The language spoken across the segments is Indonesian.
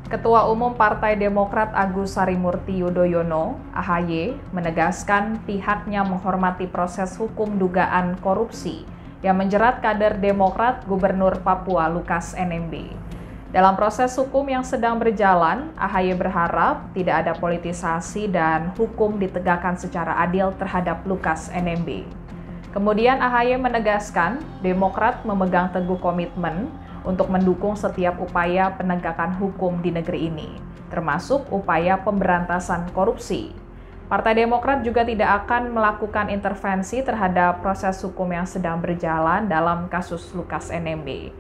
Ketua Umum Partai Demokrat Agus Harimurti Yudhoyono, (AHY), menegaskan pihaknya menghormati proses hukum dugaan korupsi yang menjerat kader Demokrat Gubernur Papua Lukas NMB. Dalam proses hukum yang sedang berjalan, AHY berharap tidak ada politisasi dan hukum ditegakkan secara adil terhadap Lukas NMB. Kemudian AHY menegaskan Demokrat memegang teguh komitmen untuk mendukung setiap upaya penegakan hukum di negeri ini, termasuk upaya pemberantasan korupsi. Partai Demokrat juga tidak akan melakukan intervensi terhadap proses hukum yang sedang berjalan dalam kasus Lukas NMB.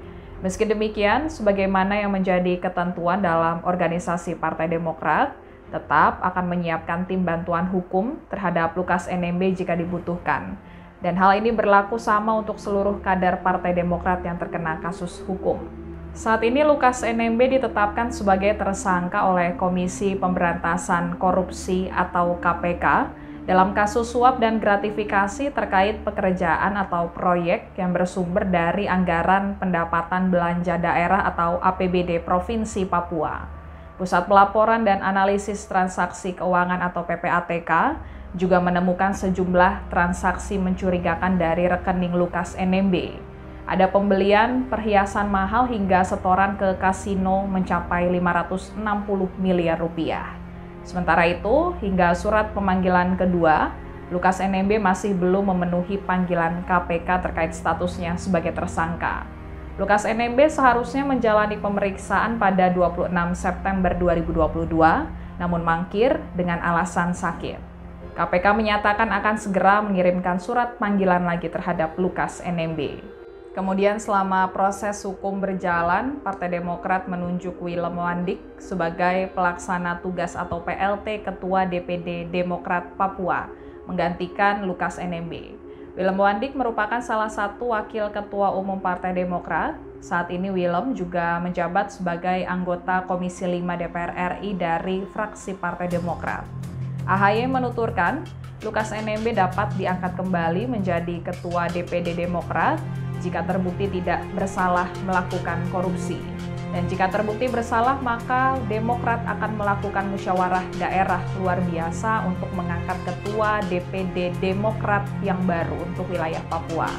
Meski demikian, sebagaimana yang menjadi ketentuan dalam organisasi Partai Demokrat, tetap akan menyiapkan tim bantuan hukum terhadap Lukas NMB jika dibutuhkan. Dan hal ini berlaku sama untuk seluruh kader Partai Demokrat yang terkena kasus hukum. Saat ini Lukas NMB ditetapkan sebagai tersangka oleh Komisi Pemberantasan Korupsi atau KPK dalam kasus suap dan gratifikasi terkait pekerjaan atau proyek yang bersumber dari anggaran pendapatan belanja daerah atau APBD Provinsi Papua. Pusat Pelaporan dan Analisis Transaksi Keuangan atau PPATK juga menemukan sejumlah transaksi mencurigakan dari rekening Lukas NMB. Ada pembelian perhiasan mahal hingga setoran ke kasino mencapai 560 miliar rupiah. Sementara itu, hingga surat pemanggilan kedua, Lukas NMB masih belum memenuhi panggilan KPK terkait statusnya sebagai tersangka. Lukas NMB seharusnya menjalani pemeriksaan pada 26 September 2022, namun mangkir dengan alasan sakit. KPK menyatakan akan segera mengirimkan surat panggilan lagi terhadap Lukas NMB. Kemudian selama proses hukum berjalan, Partai Demokrat menunjuk Willem Wandik sebagai pelaksana tugas atau PLT Ketua DPD Demokrat Papua, menggantikan Lukas NMB. Willem Wandik merupakan salah satu wakil Ketua Umum Partai Demokrat. Saat ini Willem juga menjabat sebagai anggota Komisi 5 DPR RI dari fraksi Partai Demokrat. AHY menuturkan, Lukas NMB dapat diangkat kembali menjadi Ketua DPD Demokrat jika terbukti tidak bersalah melakukan korupsi. Dan jika terbukti bersalah, maka Demokrat akan melakukan musyawarah daerah luar biasa untuk mengangkat Ketua DPD Demokrat yang baru untuk wilayah Papua.